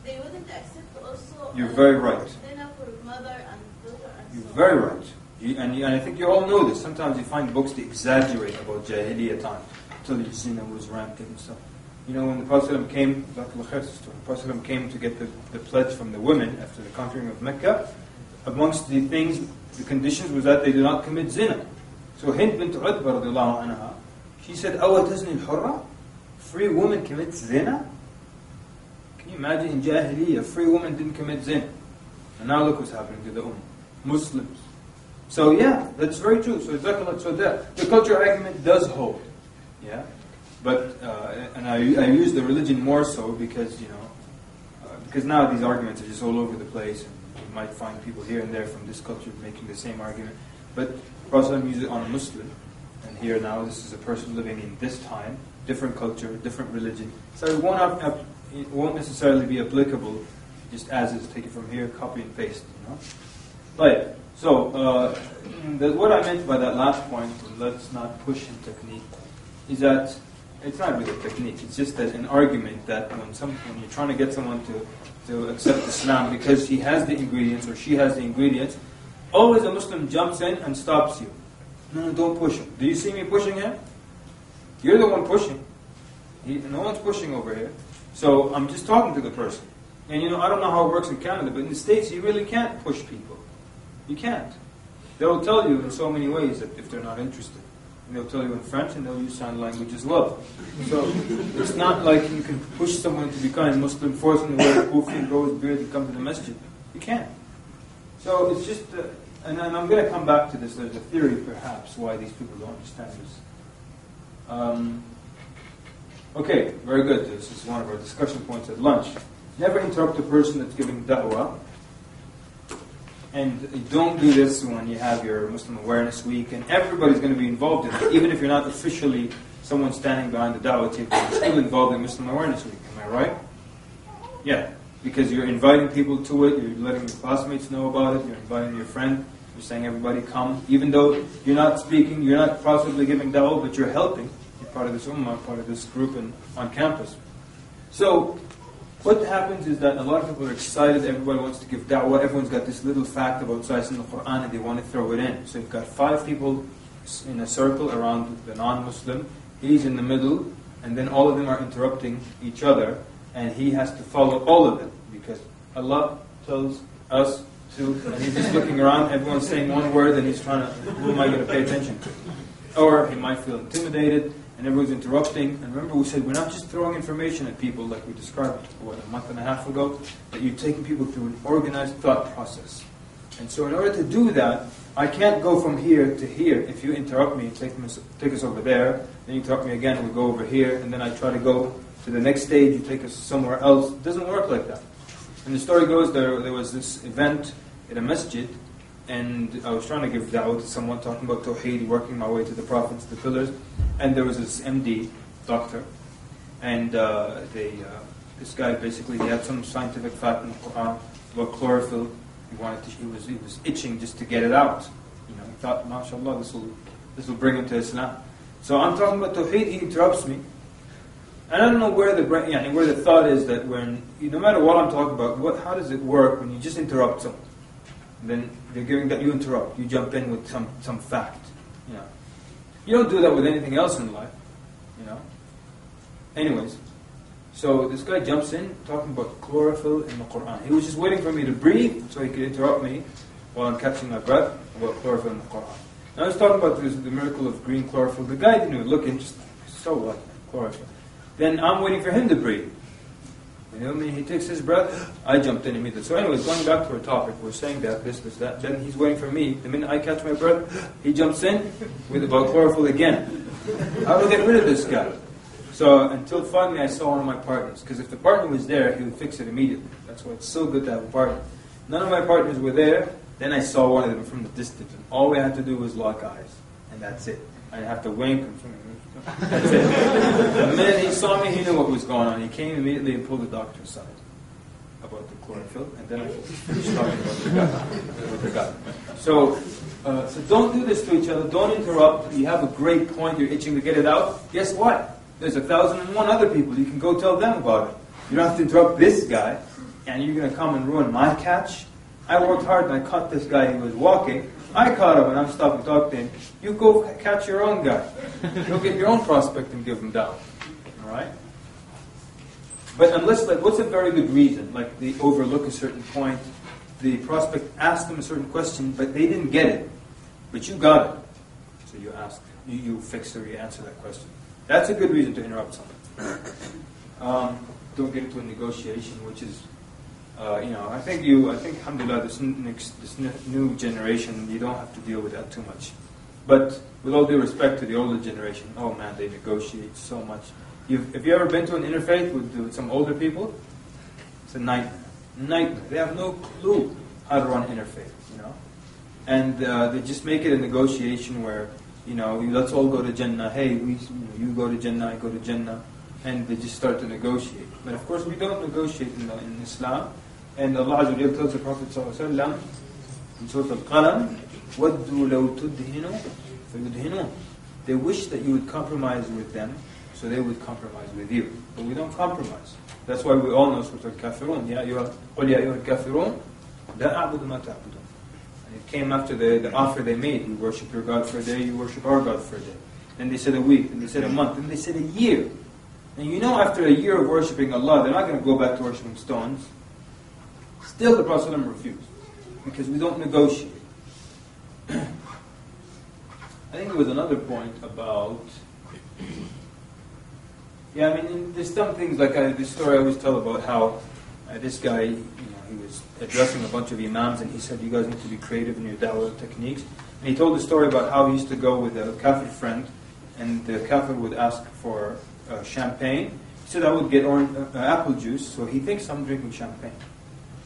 they wouldn't accept also. You're very right. Dinner for mother and daughter and You're so very right. And I think you all know this. Sometimes you find books that exaggerate about Jahiliyyah time. Until you see them was rampant and stuff. You know, when the Prophet came, the Prophet came to get the pledge from the women after the conquering of Mecca, amongst the things, the conditions was that they did not commit zina. So Hind bint Utbah radiallahu anha, she said, "Awa tazni al-hurra? Free woman commits zina?" Can you imagine in Jahiliyyah, a free woman didn't commit zina? And now look what's happening to the Muslims. So yeah, that's very true. So Jazakallah, so that the culture argument does hold. Yeah, but and I use the religion more so because because now these arguments are just all over the place, and you might find people here and there from this culture making the same argument. But Prophet used it on a Muslim, and here now this is a person living in this time, different culture, different religion. So it won't necessarily be applicable just as is. Take it from here, copy and paste. Right. So what I meant by that last point, let's not push in technique, is that it's not really a technique. It's just that an argument that when you're trying to get someone to accept Islam because he has the ingredients or she has the ingredients, always a Muslim jumps in and stops you. No, don't push him. Do you see me pushing him? You're the one pushing. No one's pushing over here. So I'm just talking to the person. And I don't know how it works in Canada, but in the States you really can't push people. You can't. They'll tell you in so many ways that if they're not interested. And they'll tell you in French and they'll use sign language as well. So it's not like you can push someone to become Muslim, force them to wear a kufi, grow his beard and come to the masjid. You can't. So it's just, and I'm going to come back to this. There's a theory perhaps why these people don't understand this. Okay, very good. This is one of our discussion points at lunch. Never interrupt a person that's giving da'wah. And you don't do this when you have your Muslim Awareness Week, and everybody's going to be involved in it. Even if you're not officially someone standing behind the da'wah table, you're still involved in Muslim Awareness Week. Am I right? Yeah, because you're inviting people to it, you're letting your classmates know about it, you're inviting your friend, you're saying everybody come. Even though you're not speaking, you're not possibly giving da'wah, but you're helping. You're part of this ummah, part of this group on campus. So, what happens is that a lot of people are excited, everybody wants to give da'wah, everyone's got this little fact about Sahih in the Quran and they want to throw it in. So you've got 5 people in a circle around the non-Muslim, he's in the middle, and then all of them are interrupting each other, and he has to follow all of them, because Allah tells us to, and he's just looking around, everyone's saying one word, and he's trying to, who am I going to pay attention to? Or he might feel intimidated, and everyone's interrupting. And remember we said we're not just throwing information at people like we described, a month and a half ago, that you're taking people through an organized thought process. And so in order to do that, I can't go from here to here. If you interrupt me, take us over there, then you interrupt me again, and we go over here, and then I try to go to the next stage, you take us somewhere else. It doesn't work like that. And the story goes, there was this event at a masjid, and I was trying to give da'wah to someone, talking about Tawheed, working my way to the prophets, the pillars, and there was this MD, doctor, and this guy basically, he had some scientific fact in the Quran about chlorophyll. He was itching just to get it out. He thought, mashallah, this will bring him to Islam. So I'm talking about Tawheed, he interrupts me. And I don't know where the thought is that when, no matter what I'm talking about, how does it work when you just interrupt someone? Then they're giving that, you interrupt, you jump in with some fact. You don't do that with anything else in life. Anyways, so this guy jumps in talking about chlorophyll in the Quran. He was just waiting for me to breathe so he could interrupt me while I'm catching my breath about chlorophyll in the Quran. Now I was talking about the miracle of green chlorophyll. The guy didn't even look interested. So what? Chlorophyll. Then I'm waiting for him to breathe. He takes his breath, I jumped in immediately. So anyways, going back to our topic, we're saying that, this, that. Then he's waiting for me. The minute I catch my breath, he jumps in with about chlorophyll again. How do we get rid of this guy? So until finally I saw one of my partners. Because if the partner was there, he would fix it immediately. That's why it's so good to have a partner. None of my partners were there. Then I saw one of them from the distance. And all we had to do was lock eyes. And that's it. I didn't have to wink. That's it. The minute he saw me, he knew what was going on. He came immediately and pulled the doctor aside about the chlorophyll, and then I finished talking about the gut. So don't do this to each other. Don't interrupt. You have a great point. You're itching to get it out. Guess what? There's 1,001 other people. You can go tell them about it. You don't have to interrupt this guy and you're going to come and ruin my catch? I worked hard and I caught this guy who was walking. I caught him and I'm stopping to talk to him. You go catch your own guy. Go get your own prospect and give him down. Alright? But unless, like, what's a very good reason? Like, they overlook a certain point. The prospect asked them a certain question, but they didn't get it. But you got it. So you ask, you fix or you answer that question. That's a good reason to interrupt someone. Don't get into a negotiation, which is, I think, alhamdulillah, this new generation, you don't have to deal with that too much. But with all due respect to the older generation, oh man, they negotiate so much. Have you ever been to an interfaith with some older people? It's a nightmare. They have no clue how to run interfaith, And they just make it a negotiation where, let's all go to Jannah. Hey, you go to Jannah, I go to Jannah. And they just start to negotiate. But of course we don't negotiate in Islam. And Allah Azza wa Jalla tells the Prophet ﷺ in Surah Al-Qalam, وَدُّوا لَوْ تُدْهِنُوا فَيُدْهِنُونَ. They wish that you would compromise with them, so they would compromise with you. But we don't compromise. That's why we all know Surah Al-Kafirun. قُلْ يَا أَيُّهَا الْكَافِرُونَ لَا أَعْبُدُ مَا تَعْبُدُونَ. And it came after the offer they made. You worship your God for a day, you worship our God for a day. Then they said a week, then they said a month, then they said a year. And after a year of worshipping Allah, they're not going to go back to worshipping stones. Still the Prophet ﷺ refused. Because we don't negotiate. I think there was another point about... there's some things like this story I always tell about how this guy, he was addressing a bunch of imams and he said, you guys need to be creative in your da'wah techniques. And he told the story about how he used to go with a kafir friend and the kafir would ask for champagne. He said, I would get apple juice, so he thinks I'm drinking champagne.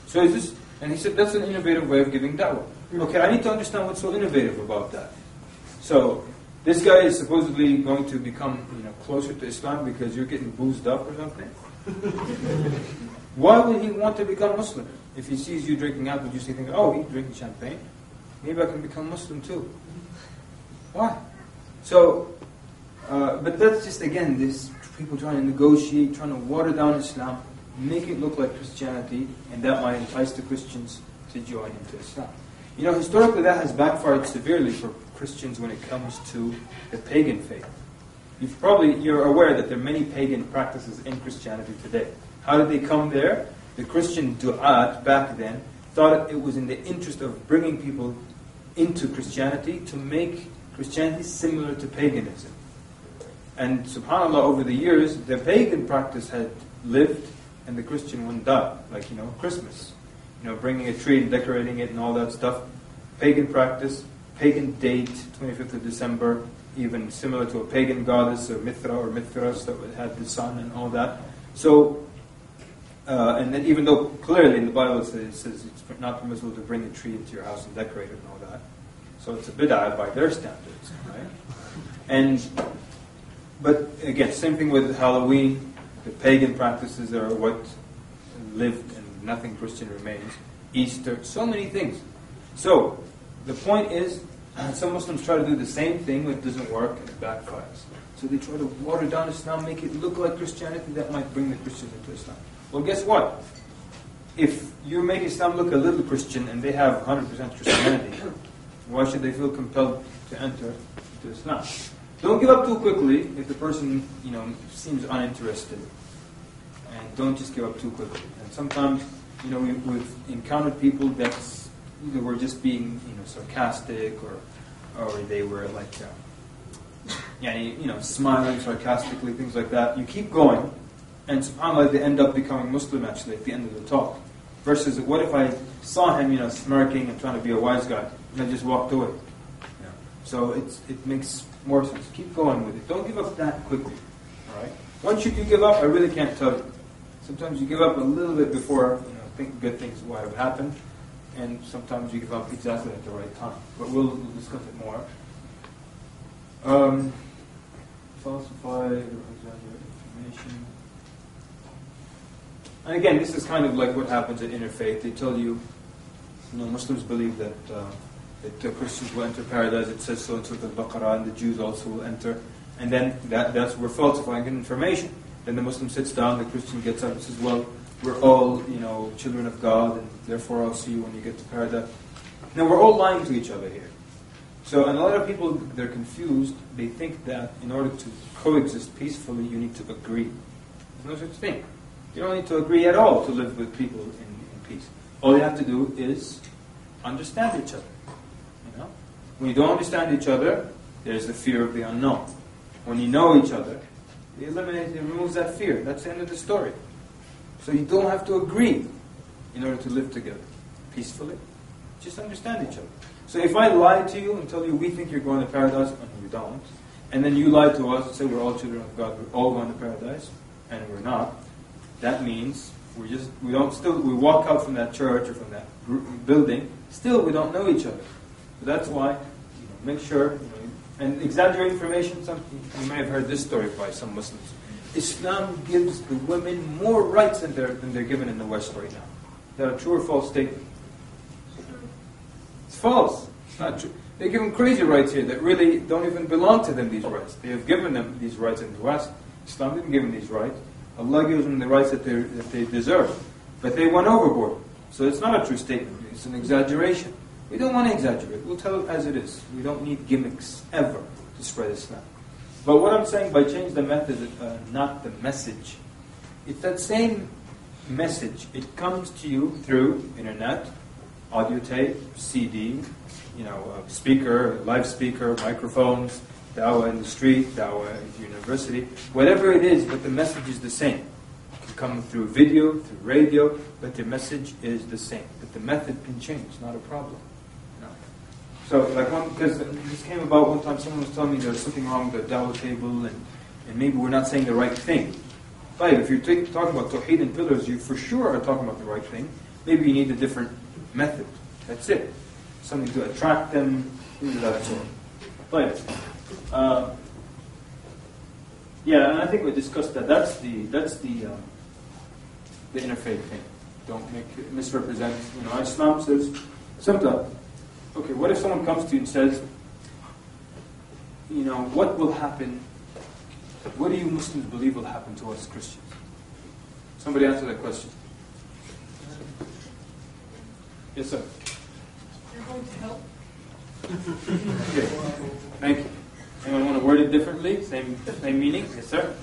So and he said, that's an innovative way of giving da'wah. Okay, I need to understand what's so innovative about that. So, this guy is supposedly going to become closer to Islam because you're getting boozed up or something? Why would he want to become Muslim? If he sees you drinking apple juice, he thinks, oh, he's drinking champagne. Maybe I can become Muslim too. Why? So, but that's just, again, this people trying to negotiate, trying to water down Islam, make it look like Christianity, and that might entice the Christians to join into Islam. Historically that has backfired severely for Christians when it comes to the pagan faith. You're aware that there are many pagan practices in Christianity today. How did they come there? The Christian du'at back then thought it was in the interest of bringing people into Christianity to make Christianity similar to paganism. And subhanAllah, over the years, the pagan practice had lived and the Christian one died. Like, Christmas. Bringing a tree and decorating it and all that stuff. Pagan practice, pagan date, 25th of December, even similar to a pagan goddess, or Mithra or Mithras that had the sun and all that. So, and then even though clearly in the Bible it says it's not permissible to bring a tree into your house and decorate it and all that. So it's a bid'ah by their standards, right? But again, same thing with Halloween. The pagan practices are what lived and nothing Christian remains. Easter, so many things. So, the point is, some Muslims try to do the same thing, but it doesn't work and it backfires. So they try to water down Islam, make it look like Christianity, that might bring the Christians into Islam. Well, guess what? If you make Islam look a little Christian and they have 100% Christianity, why should they feel compelled to enter into Islam? Don't give up too quickly if the person, seems uninterested. And don't just give up too quickly. And sometimes, we've encountered people that either were just being, sarcastic or they were like, smiling sarcastically, things like that. You keep going, and subhanAllah, they end up becoming Muslim actually at the end of the talk. Versus, what if I saw him, smirking and trying to be a wise guy, and I just walked away? So it makes more sense. Keep going with it. Don't give up that quickly. All right. Once you do give up, I really can't tell you. Sometimes you give up a little bit before think good things will have happened, and sometimes you give up exactly at the right time. But we'll discuss it more. Falsified or exaggerated information. And again, this is kind of like what happens at interfaith. They tell you, Muslims believe that the Christians will enter paradise. It says so in Surah Al-Baqarah, and the Jews also will enter. And then that's we're falsifying information. Then the Muslim sits down, the Christian gets up and says, well, we're all, children of God, and therefore I'll see you when you get to paradise. Now, we're all lying to each other here. So, and a lot of people, they're confused. They think that in order to coexist peacefully, you need to agree. There's no such thing. You don't need to agree at all to live with people in peace. All you have to do is understand each other. When you don't understand each other, there's the fear of the unknown. When you know each other, it removes that fear. That's the end of the story. So you don't have to agree in order to live together peacefully. Just understand each other. So if I lie to you and tell you we think you're going to paradise and we don't, and then you lie to us and say we're all children of God, we're all going to paradise, and we're not, that means we walk out from that church or from that building, still we don't know each other. So that's why, make sure, and exaggerate information. You may have heard this story by some Muslims. Islam gives the women more rights than they're given in the West right now. Is that a true or false statement? It's false. It's not true. They give them crazy rights here that really don't even belong to them, these rights. They have given them these rights in the West. Islam didn't give them these rights. Allah gives them the rights that they deserve. But they went overboard. So it's not a true statement. It's an exaggeration. We don't want to exaggerate. We'll tell it as it is. We don't need gimmicks ever to spread Islam. But what I'm saying by change the method, not the message, it's that same message. It comes to you through internet, audio tape, CD, speaker, live speaker, microphones, dawah in the street, dawah at the university, whatever it is, but the message is the same. It can come through video, through radio, but the message is the same. But the method can change, not a problem. So, because this came about one time, someone was telling me there's something wrong with the dawah table, and maybe we're not saying the right thing. But if you're talking about tawheed and pillars, you for sure are talking about the right thing. Maybe you need a different method. That's it. Something to attract them, things of that sort. But and I think we discussed that. That's the interfaith thing. Don't misrepresent. Islam says sometimes. Okay, what if someone comes to you and says, what will happen? What do you Muslims believe will happen to us Christians? Somebody answer that question. Yes, sir. You're going to help. Okay, thank you. Anyone want to word it differently? Same meaning? Yes, sir.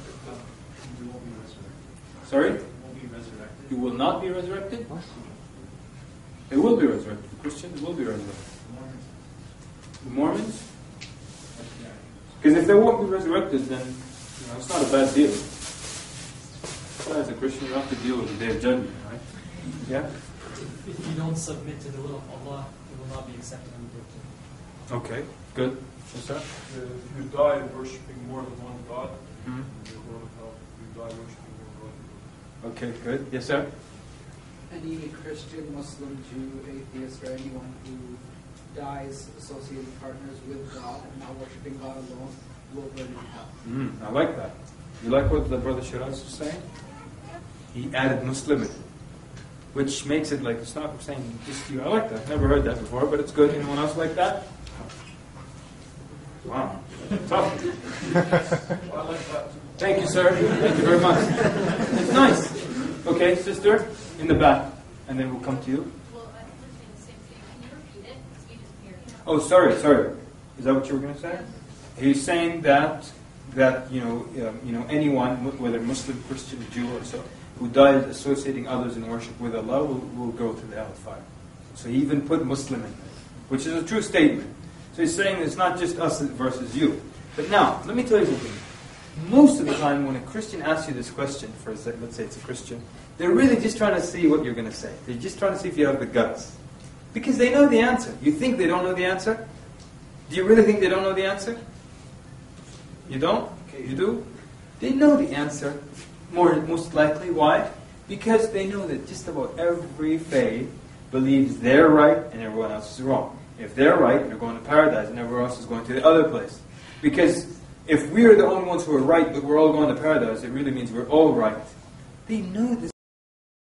You won't be resurrected. Sorry? You won't be resurrected. You will not be resurrected? They will be resurrected. The Christians will be resurrected. The Mormons? Because if they won't be resurrected, then it's not a bad deal. As a Christian, you have to deal with the Day of Judgment, right? Yeah? If you don't submit to the will of Allah, it will not be accepted on the day. Okay, good. Yes, sir? If you die worshipping more than one God, Mm-hmm. you'll go to hell. If you die worshipping more God. Okay, good. Yes, sir? Any Christian, Muslim, Jew, atheist, or anyone who dies associating partners with God and not worshipping God alone will burn in hell. I like that. You like what the brother Shiraz was saying? He added Muslim, which makes it like, it's not saying just you. I like that. Never heard that before, but it's good. Anyone else like that? Wow. Tough. I like that too. Thank you, sir. Thank you very much. It's nice. Okay, sister, in the back. And then we'll come to you. Well, I was saying the same thing. Can you repeat it? Because we just hear. Oh, sorry. Is that what you were going to say? He's saying that anyone, whether Muslim, Christian, Jew, or so, who dies associating others in worship with Allah will go to the hellfire. So he even put Muslim in there, which is a true statement. So he's saying it's not just us versus you. But now, let me tell you something. Most of the time when a Christian asks you this question, let's say it's a Christian, they're really just trying to see what you're going to say. They're just trying to see if you have the guts. Because they know the answer. You think they don't know the answer? Do you really think they don't know the answer? You don't? You do? They know the answer, most likely. Why? Because they know that just about every faith believes they're right and everyone else is wrong. If they're right, they're going to paradise and everyone else is going to the other place. Because if we're the only ones who are right, but we're all going to paradise, it really means we're all right. They know this.